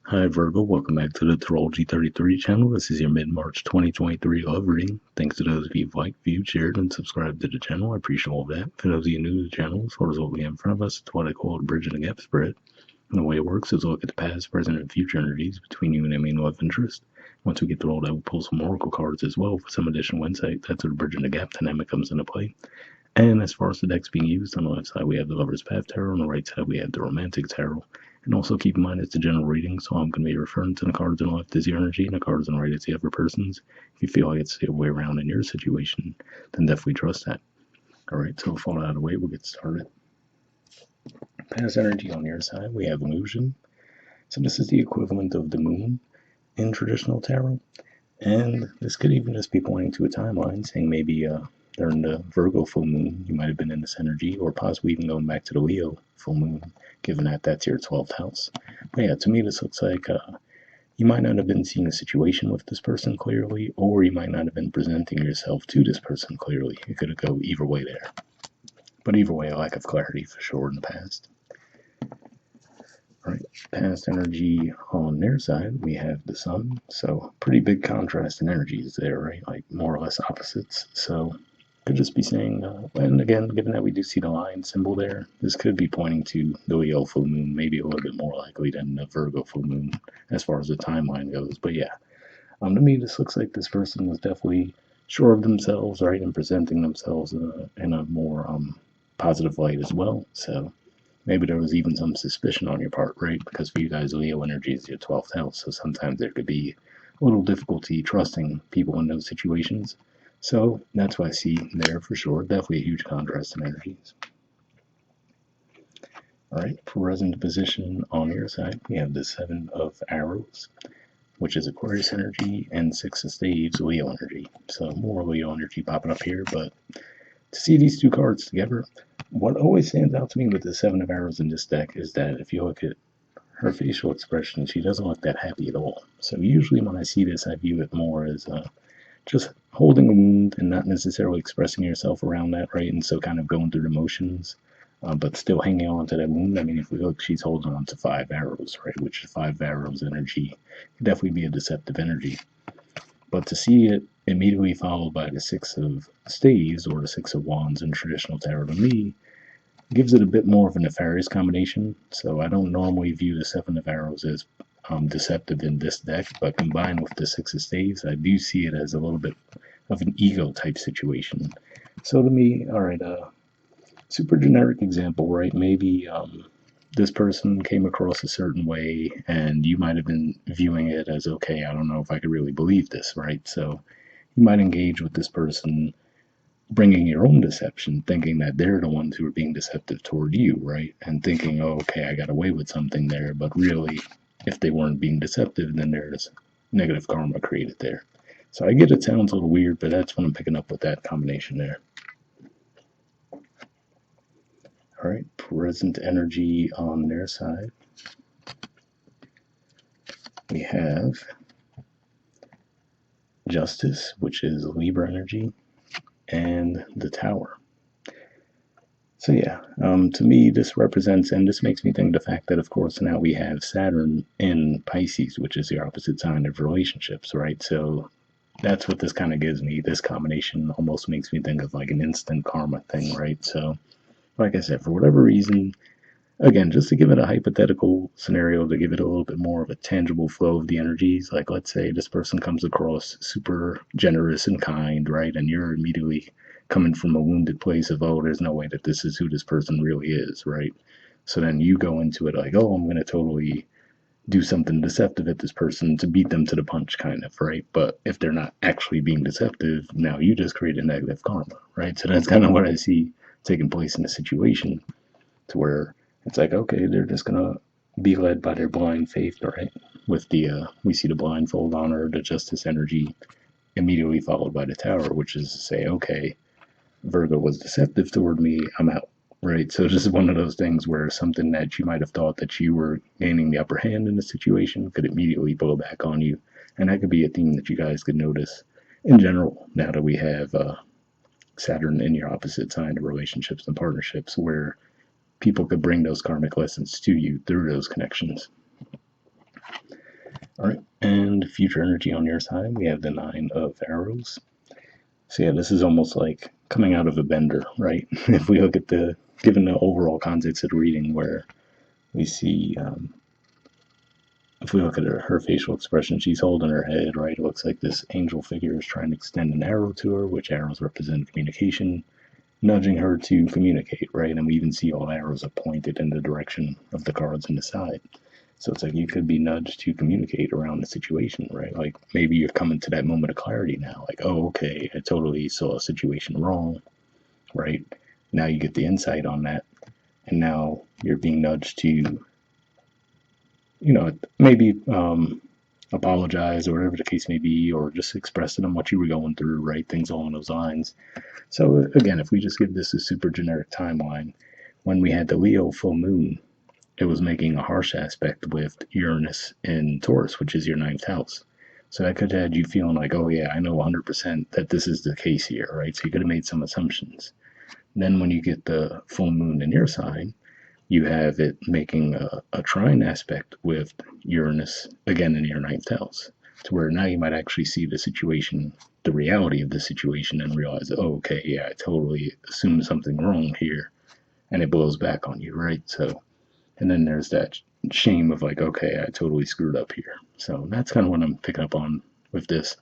Hi Virgo, welcome back to the Astrology 33 channel. This is your mid-March 2023 love reading. Thanks to those of you who've liked, viewed, shared, and subscribed to the channel. I appreciate all of that. For those of you new to the channel, as far as what we have in front of us, it's what I call a bridge and a gap spread. And the way it works is we'll look at the past, present, and future energies between you and a main love interest. Once we get through all that, we'll pull some oracle cards as well for some additional insight. That's where the bridge and the gap dynamic comes into play. And as far as the decks being used, on the left side we have the Lover's Path Tarot, on the right side we have the Romantic Tarot. And also keep in mind it's a general reading, so I'm going to be referring to the cards on the left as your energy and the cards on the right as the other person's. If you feel like it's the other way around in your situation, then definitely trust that. Alright, so with all that out of the way, we'll get started. Past energy on your side, we have illusion. So this is the equivalent of the moon in traditional tarot. And this could even just be pointing to a timeline, saying maybe during the Virgo full moon, you might have been in this energy, or possibly even going back to the Leo full moon, given that that's your 12th house. But yeah, to me, this looks like you might not have been seeing a situation with this person clearly, or you might not have been presenting yourself to this person clearly. It could go either way there. But either way, a lack of clarity for sure in the past. Right, past energy on their side, we have the sun. So pretty big contrast in energies there, right? Like more or less opposites. So could just be saying, and again, given that we do see the lion symbol there, this could be pointing to the Leo full moon, maybe a little bit more likely than the Virgo full moon as far as the timeline goes. But yeah, to me, this looks like this person was definitely sure of themselves, right, and presenting themselves in a more positive light as well. So maybe there was even some suspicion on your part, right? Because for you guys, Leo energy is your 12th house, so sometimes there could be a little difficulty trusting people in those situations. So that's what I see there for sure. Definitely a huge contrast in energies. All right, present position on your side, we have the Seven of Arrows, which is Aquarius energy, and Six of Staves, Leo energy. So more Leo energy popping up here, but to see these two cards together, what always stands out to me with the Seven of Arrows in this deck is that if you look at her facial expression, she doesn't look that happy at all. So usually when I see this, I view it more as just holding a wound and not necessarily expressing yourself around that, right? And so kind of going through the motions, but still hanging on to that wound. I mean, if we look, she's holding on to 5 arrows, right? Which is 5 arrows energy. Could definitely be a deceptive energy. But to see it immediately followed by the Six of Staves or the Six of Wands in traditional tarot, to me, gives it a bit more of a nefarious combination. So I don't normally view the Seven of Arrows as deceptive in this deck, but combined with the Six of Staves, I do see it as a little bit of an ego type situation. So to me, all right, super generic example, right? Maybe this person came across a certain way and you might have been viewing it as, okay, I don't know if I could really believe this, right? So you might engage with this person bringing your own deception, thinking that they're the ones who are being deceptive toward you, right? And thinking, oh, okay, I got away with something there. But really, if they weren't being deceptive, then there's negative karma created there. So I get it sounds a little weird, but that's what I'm picking up with that combination there. All right, present energy on their side. We have Justice, which is Libra energy, and the Tower. So yeah, to me, this represents, and this makes me think the fact that, of course, now we have Saturn in Pisces, which is the opposite sign of relationships, right? So that's what this kind of gives me. This combination almost makes me think of like an instant karma thing, right? So, like I said, for whatever reason, again, just to give it a hypothetical scenario, to give it a little bit more of a tangible flow of the energies, like let's say this person comes across super generous and kind, right? And you're immediately coming from a wounded place of, oh, there's no way that this is who this person really is, right? So then you go into it like, oh, I'm going to totally do something deceptive at this person to beat them to the punch, kind of, right? But if they're not actually being deceptive, now you just create a negative karma, right? So that's kind of what I see taking place in the situation, to where it's like, okay, they're just gonna be led by their blind faith, right? With the we see the blindfold on her, the justice energy, immediately followed by the Tower, which is to say, okay, Virgo was deceptive toward me, I'm out, right? So this is one of those things where something that you might have thought that you were gaining the upper hand in the situation could immediately blow back on you, and that could be a theme that you guys could notice in general now that we have Saturn in your opposite sign of relationships and partnerships, where people could bring those karmic lessons to you through those connections. All right, and future energy on your side, we have the Nine of Arrows. So yeah, this is almost like coming out of a bender, right? If we look at given the overall context of the reading, where we see, if we look at her facial expression, she's holding her head, right? It looks like this angel figure is trying to extend an arrow to her, which arrows represent communication, nudging her to communicate, right? And we even see all arrows are pointed in the direction of the cards on the side. So it's like you could be nudged to communicate around the situation, right? Like maybe you're coming to that moment of clarity now, like, oh, okay, I totally saw a situation wrong, right? Now you get the insight on that, and now you're being nudged to, maybe apologize or whatever the case may be, or just express to them what you were going through, right? Things along those lines. So again, if we just give this a super generic timeline, when we had the Leo full moon, it was making a harsh aspect with Uranus in Taurus, which is your ninth house. So that could have had you feeling like, oh yeah, I know 100% that this is the case here, right? So you could have made some assumptions. Then when you get the full moon in your sign, you have it making a trine aspect with Uranus again in your ninth house, to where now you might actually see the situation, the reality of the situation, and realize, oh, okay, yeah, I totally assumed something wrong here, and it blows back on you, right? So, and then there's that shame of like, okay, I totally screwed up here. So that's kind of what I'm picking up on with this.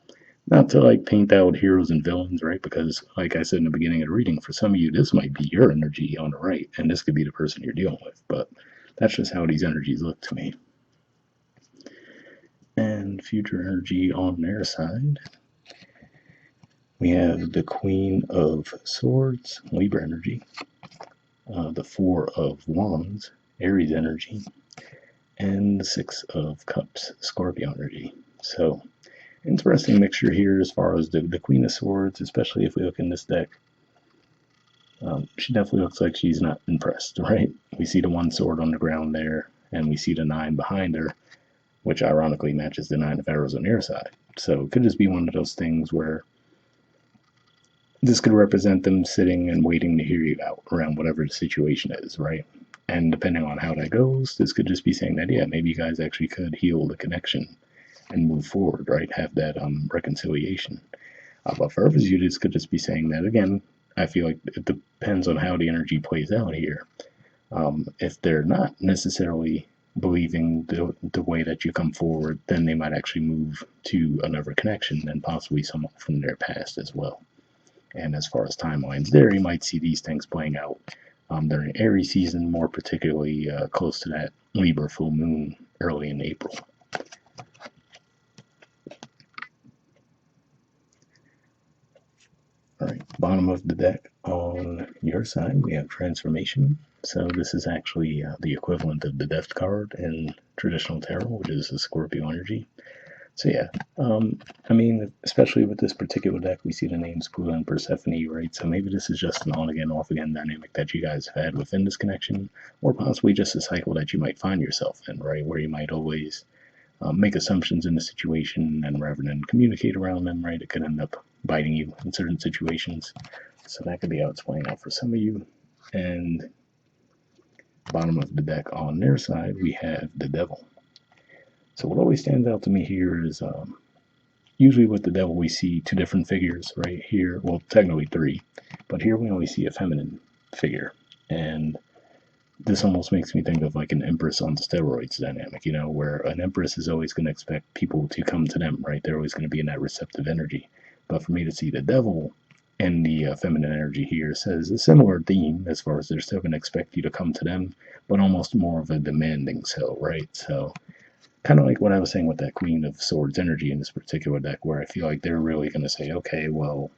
Not to like paint out heroes and villains, right? Because, like I said in the beginning of the reading, for some of you, this might be your energy on the right, and this could be the person you're dealing with. But that's just how these energies look to me. And future energy on their side, we have the Queen of Swords, Libra energy, the Four of Wands, Aries energy, and the Six of Cups, Scorpio energy. So interesting mixture here as far as the Queen of Swords, especially if we look in this deck. She definitely looks like she's not impressed, right? We see the one sword on the ground there, and we see the nine behind her, which ironically matches the nine of arrows on your side. So it could just be one of those things where this could represent them sitting and waiting to hear you out around whatever the situation is, right? And depending on how that goes, this could just be saying that, yeah, maybe you guys actually could heal the connection and move forward, right? Have that reconciliation. But for others, you just could just be saying that again. I feel like it depends on how the energy plays out here. If they're not necessarily believing the way that you come forward, then they might actually move to another connection and possibly someone from their past as well. And as far as timelines there, you might see these things playing out during Aries season, more particularly close to that Libra full moon early in April. All right, bottom of the deck on your side, we have transformation. So this is actually the equivalent of the death card in traditional tarot, which is a Scorpio energy. So yeah, I mean, especially with this particular deck, we see the names Pula and Persephone, right? So maybe this is just an on-again, off-again dynamic that you guys have had within this connection, or possibly just a cycle that you might find yourself in, right? Where you might always make assumptions in the situation, and rather than communicate around them, right, it could end up biting you in certain situations. So that could be how it's playing out for some of you. And bottom of the deck on their side, we have the devil. So what always stands out to me here is usually with the devil we see two different figures, right? Here, well, technically three, but here we only see a feminine figure. And this almost makes me think of like an empress on steroids dynamic, where an empress is always going to expect people to come to them, right? They're always going to be in that receptive energy. But for me to see the devil and the feminine energy here says a similar theme as far as they're still going to expect you to come to them, but almost more of a demanding so, right? So kind of like what I was saying with that Queen of Swords energy in this particular deck, where I feel like they're really going to say, okay, well,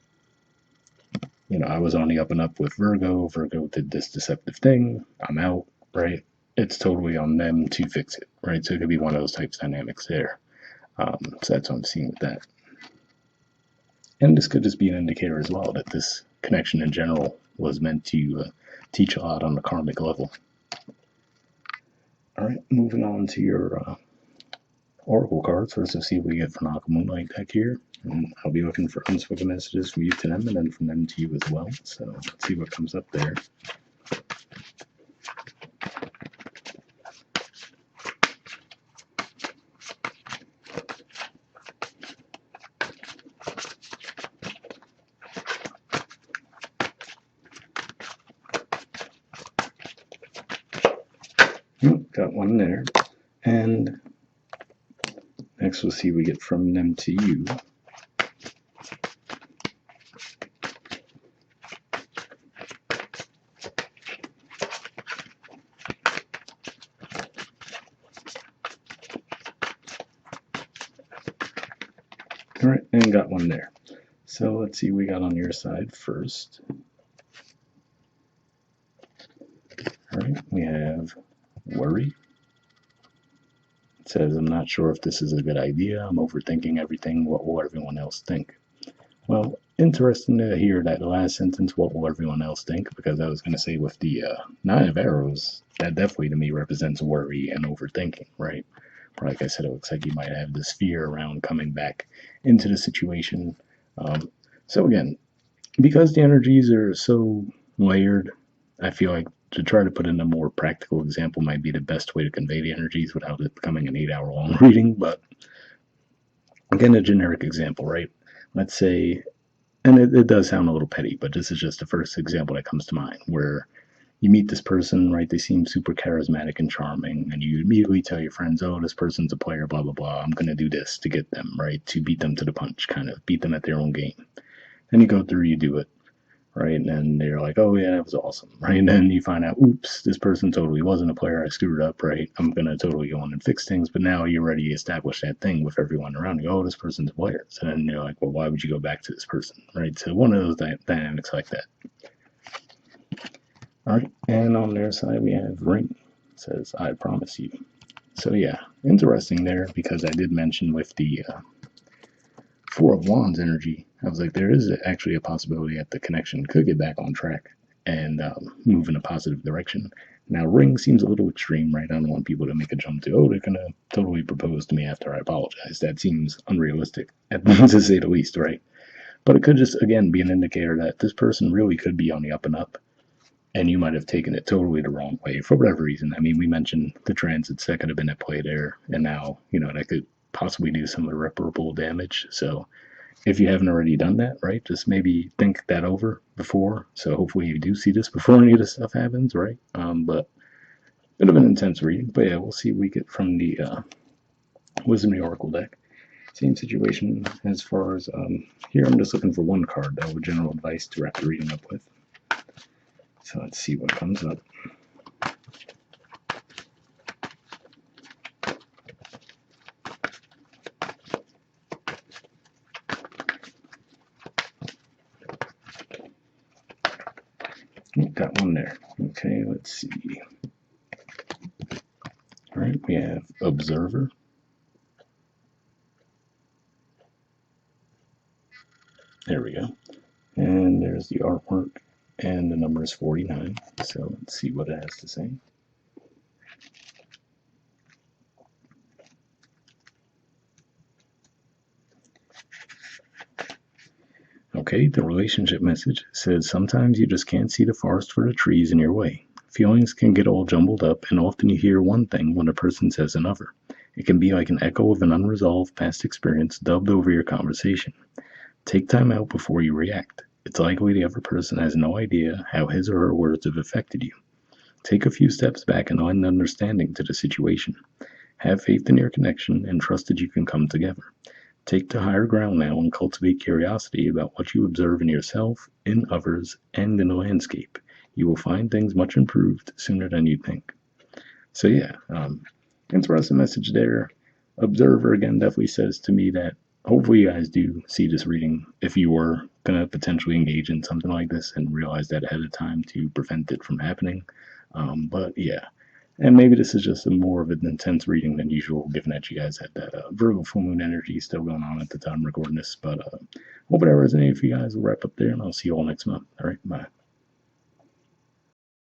I was on the up and up with Virgo. Virgo did this deceptive thing. I'm out, right? It's totally on them to fix it, right? So it could be one of those types of dynamics there. So that's what I'm seeing with that. And this could just be an indicator as well that this connection in general was meant to teach a lot on the karmic level. All right, moving on to your oracle cards. First, let's see what we get for Aqua Moonlight deck here. And I'll be looking for unspoken messages from you to them and then from them to you as well. So let's see what comes up there. got one there. And next we'll see what we get from them to you. All right, and got one there. So let's see what we got on your side first. All right, we have worry. It says, I'm not sure if this is a good idea. I'm overthinking everything. What will everyone else think? Well, interesting to hear that last sentence, what will everyone else think? Because I was going to say with the Nine of Arrows, that definitely to me represents worry and overthinking, right? Like I said, it looks like you might have this fear around coming back into the situation. So again, because the energies are so layered, I feel like to try to put in a more practical example might be the best way to convey the energies without it becoming an 8 hour long reading. But again, a generic example, right? Let's say, and it does sound a little petty, but this is just the first example that comes to mind where you meet this person, right? They seem super charismatic and charming, and you immediately tell your friends, oh, this person's a player, blah, blah, blah. I'm going to do this to get them, right? To beat them to the punch, kind of beat them at their own game. Then you go through, you do it, right? And then they're like, oh, yeah, that was awesome, right? And then you find out, oops, this person totally wasn't a player. I screwed up, right? I'm going to totally go on and fix things. But now you already established that thing with everyone around you. Oh, this person's a player. So then you're like, well, why would you go back to this person, right? So one of those dynamics like that. All right, and on their side we have ring. It says, I promise you. So yeah, interesting there because I did mention with the Four of Wands energy, I was like, there is actually a possibility that the connection could get back on track and move in a positive direction. Now, ring seems a little extreme, right? I don't want people to make a jump to, oh, they're going to totally propose to me after I apologize. That seems unrealistic, to say the least, right? But it could just, again, be an indicator that this person really could be on the up and up. And you might have taken it totally the wrong way for whatever reason. I mean, we mentioned the transits that could have been at play there, and now, that could possibly do some irreparable damage. So if you haven't already done that, right, just maybe think that over before. So hopefully you do see this before any of this stuff happens, right? But bit of an intense reading. But yeah, we'll see what we get from the Wisdom of the Oracle deck. Same situation as far as here. I'm just looking for one card, though, with general advice to wrap the reading up with. So let's see what comes up. Got one there. Okay, let's see. All right, we have Observer. There we go. And there's the artwork, and the number is 49. So let's see what it has to say. Okay, the relationship message says, sometimes you just can't see the forest for the trees in your way. Feelings can get all jumbled up, and often you hear one thing when a person says another. It can be like an echo of an unresolved past experience dubbed over your conversation. Take time out before you react. It's likely the other person has no idea how his or her words have affected you. Take a few steps back and lend understanding to the situation. Have faith in your connection and trust that you can come together. Take the higher ground now and cultivate curiosity about what you observe in yourself, in others, and in the landscape. You will find things much improved sooner than you think. So yeah, interesting message there. Observer, again, definitely says to me that hopefully you guys do see this reading if you were going to potentially engage in something like this and realize that ahead of time to prevent it from happening. But yeah, and maybe this is just more of an intense reading than usual, given that you guys had that Virgo full moon energy still going on at the time recording this. But hope it resonated for you guys. We'll wrap up there, and I'll see you all next month. All right, bye.